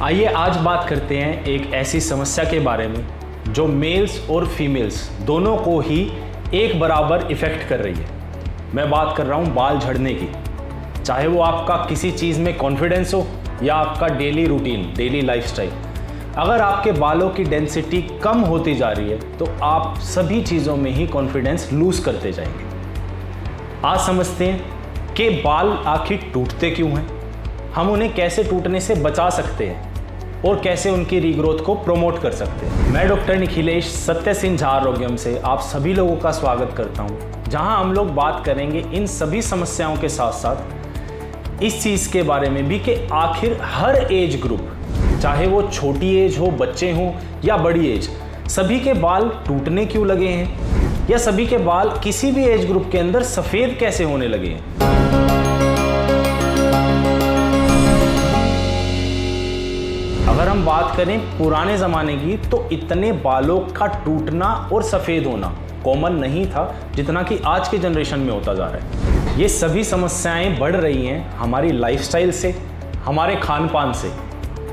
आइए आज बात करते हैं एक ऐसी समस्या के बारे में जो मेल्स और फीमेल्स दोनों को ही एक बराबर इफ़ेक्ट कर रही है। मैं बात कर रहा हूँ बाल झड़ने की। चाहे वो आपका किसी चीज़ में कॉन्फिडेंस हो या आपका डेली रूटीन, डेली लाइफस्टाइल। अगर आपके बालों की डेंसिटी कम होती जा रही है तो आप सभी चीज़ों में ही कॉन्फिडेंस लूज़ करते जाएंगे। आज समझते हैं कि बाल आखिर टूटते क्यों हैं, हम उन्हें कैसे टूटने से बचा सकते हैं और कैसे उनकी रीग्रोथ को प्रमोट कर सकते हैं। मैं डॉक्टर निखिलेश सत्य सिंह झा आरोग्यम से आप सभी लोगों का स्वागत करता हूं, जहां हम लोग बात करेंगे इन सभी समस्याओं के साथ साथ इस चीज़ के बारे में भी कि आखिर हर एज ग्रुप, चाहे वो छोटी एज हो, बच्चे हों या बड़ी एज, सभी के बाल टूटने क्यों लगे हैं या सभी के बाल किसी भी एज ग्रुप के अंदर सफ़ेद कैसे होने लगे हैं। अगर हम बात करें पुराने ज़माने की तो इतने बालों का टूटना और सफ़ेद होना कॉमन नहीं था जितना कि आज के जनरेशन में होता जा रहा है। ये सभी समस्याएं बढ़ रही हैं हमारी लाइफस्टाइल से, हमारे खान पान से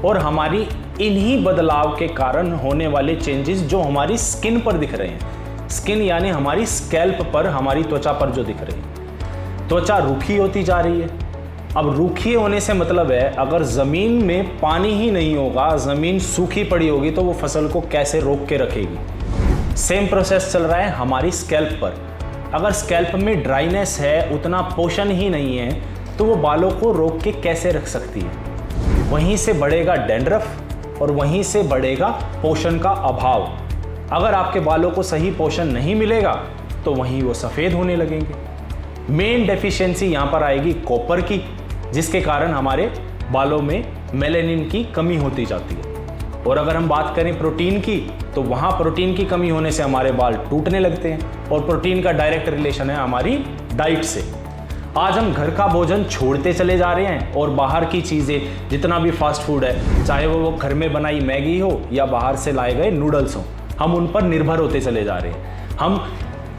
और हमारी इन्हीं बदलाव के कारण होने वाले चेंजेस जो हमारी स्किन पर दिख रहे हैं। स्किन यानी हमारी स्कैल्प पर, हमारी त्वचा पर जो दिख रही है। त्वचा रूखी होती जा रही है। अब रूखी होने से मतलब है अगर ज़मीन में पानी ही नहीं होगा, ज़मीन सूखी पड़ी होगी तो वो फसल को कैसे रोक के रखेगी। सेम प्रोसेस चल रहा है हमारी स्कैल्प पर। अगर स्कैल्प में ड्राइनेस है, उतना पोषण ही नहीं है, तो वो बालों को रोक के कैसे रख सकती है। वहीं से बढ़ेगा डैंड्रफ और वहीं से बढ़ेगा पोषण का अभाव। अगर आपके बालों को सही पोषण नहीं मिलेगा तो वहीं वो सफ़ेद होने लगेंगे। मेन डेफिशिएंसी यहाँ पर आएगी कॉपर की, जिसके कारण हमारे बालों में मेलानिन की कमी होती जाती है। और अगर हम बात करें प्रोटीन की तो वहाँ प्रोटीन की कमी होने से हमारे बाल टूटने लगते हैं और प्रोटीन का डायरेक्ट रिलेशन है हमारी डाइट से। आज हम घर का भोजन छोड़ते चले जा रहे हैं और बाहर की चीज़ें, जितना भी फास्ट फूड है, चाहे वो घर में बनाई मैगी हो या बाहर से लाए गए नूडल्स हो, हम उन पर निर्भर होते चले जा रहे हैं। हम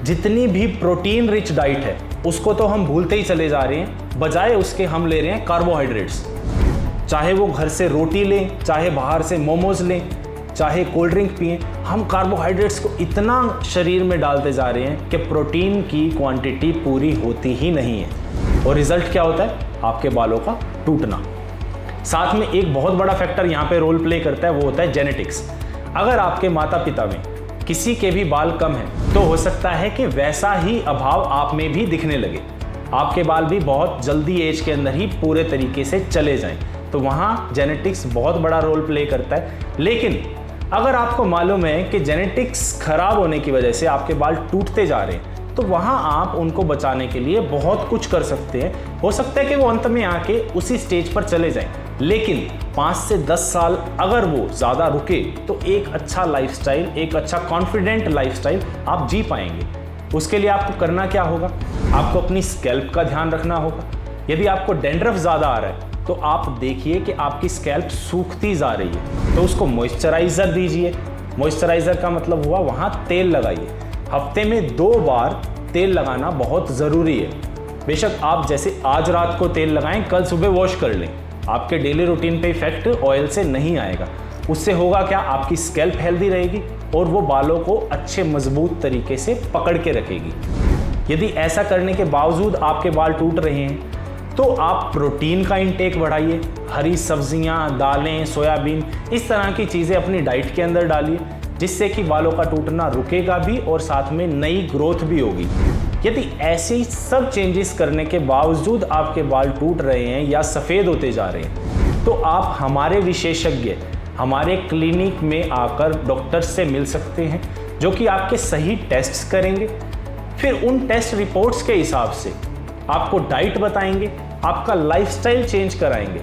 जितनी भी प्रोटीन रिच डाइट है उसको तो हम भूलते ही चले जा रहे हैं, बजाय उसके हम ले रहे हैं कार्बोहाइड्रेट्स। चाहे वो घर से रोटी लें, चाहे बाहर से मोमोज लें, चाहे कोल्ड ड्रिंक पिएं, हम कार्बोहाइड्रेट्स को इतना शरीर में डालते जा रहे हैं कि प्रोटीन की क्वांटिटी पूरी होती ही नहीं है। और रिजल्ट क्या होता है? आपके बालों का टूटना। साथ में एक बहुत बड़ा फैक्टर यहाँ पे रोल प्ले करता है, वो होता है जेनेटिक्स। अगर आपके माता पिता में किसी के भी बाल कम हैं तो हो सकता है कि वैसा ही अभाव आप में भी दिखने लगे। आपके बाल भी बहुत जल्दी एज के अंदर ही पूरे तरीके से चले जाएं, तो वहाँ जेनेटिक्स बहुत बड़ा रोल प्ले करता है। लेकिन अगर आपको मालूम है कि जेनेटिक्स खराब होने की वजह से आपके बाल टूटते जा रहे हैं तो वहाँ आप उनको बचाने के लिए बहुत कुछ कर सकते हैं। हो सकता है कि वो अंत में आके उसी स्टेज पर चले जाएं, लेकिन 5 से 10 साल अगर वो ज़्यादा रुके तो एक अच्छा लाइफस्टाइल, एक अच्छा कॉन्फिडेंट लाइफस्टाइल आप जी पाएंगे। उसके लिए आपको करना क्या होगा? आपको अपनी स्कैल्प का ध्यान रखना होगा। यदि आपको डैंड्रफ ज़्यादा आ रहा है तो आप देखिए कि आपकी स्कैल्प सूखती जा रही है तो उसको मॉइस्चराइज़र दीजिए। मॉइस्चराइज़र का मतलब हुआ वहाँ तेल लगाइए। हफ्ते में 2 बार तेल लगाना बहुत ज़रूरी है। बेशक आप जैसे आज रात को तेल लगाएं, कल सुबह वॉश कर लें, आपके डेली रूटीन पे इफेक्ट ऑयल से नहीं आएगा। उससे होगा क्या? आपकी स्कैल्प हेल्दी रहेगी और वो बालों को अच्छे मजबूत तरीके से पकड़ के रखेगी। यदि ऐसा करने के बावजूद आपके बाल टूट रहे हैं तो आप प्रोटीन का इंटेक बढ़ाइए। हरी सब्जियां, दालें, सोयाबीन, इस तरह की चीज़ें अपनी डाइट के अंदर डालिए, जिससे कि बालों का टूटना रुकेगा भी और साथ में नई ग्रोथ भी होगी। यदि ऐसे सब चेंजेस करने के बावजूद आपके बाल टूट रहे हैं या सफ़ेद होते जा रहे हैं तो आप हमारे विशेषज्ञ, हमारे क्लिनिक में आकर डॉक्टर से मिल सकते हैं, जो कि आपके सही टेस्ट्स करेंगे। फिर उन टेस्ट रिपोर्ट्स के हिसाब से आपको डाइट बताएंगे, आपका लाइफस्टाइल चेंज कराएंगे।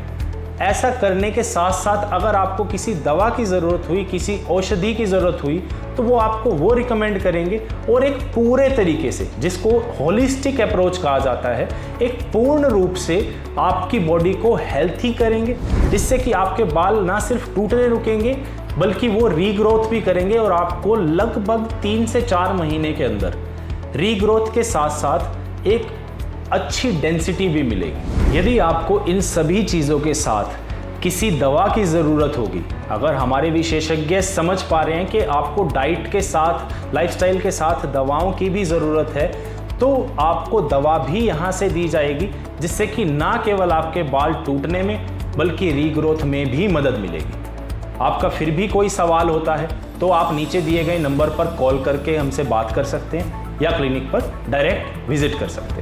ऐसा करने के साथ साथ अगर आपको किसी दवा की ज़रूरत हुई, किसी औषधि की ज़रूरत हुई तो वो आपको वो रिकमेंड करेंगे और एक पूरे तरीके से, जिसको होलिस्टिक अप्रोच कहा जाता है, एक पूर्ण रूप से आपकी बॉडी को हेल्थी करेंगे, जिससे कि आपके बाल ना सिर्फ टूटने रुकेंगे बल्कि वो रीग्रोथ भी करेंगे और आपको लगभग 3 से 4 महीने के अंदर रीग्रोथ के साथ साथ एक अच्छी डेंसिटी भी मिलेगी। यदि आपको इन सभी चीज़ों के साथ किसी दवा की ज़रूरत होगी, अगर हमारे विशेषज्ञ समझ पा रहे हैं कि आपको डाइट के साथ, लाइफस्टाइल के साथ दवाओं की भी ज़रूरत है, तो आपको दवा भी यहाँ से दी जाएगी, जिससे कि ना केवल आपके बाल टूटने में बल्कि रीग्रोथ में भी मदद मिलेगी। आपका फिर भी कोई सवाल होता है तो आप नीचे दिए गए नंबर पर कॉल करके हमसे बात कर सकते हैं या क्लिनिक पर डायरेक्ट विजिट कर सकते हैं।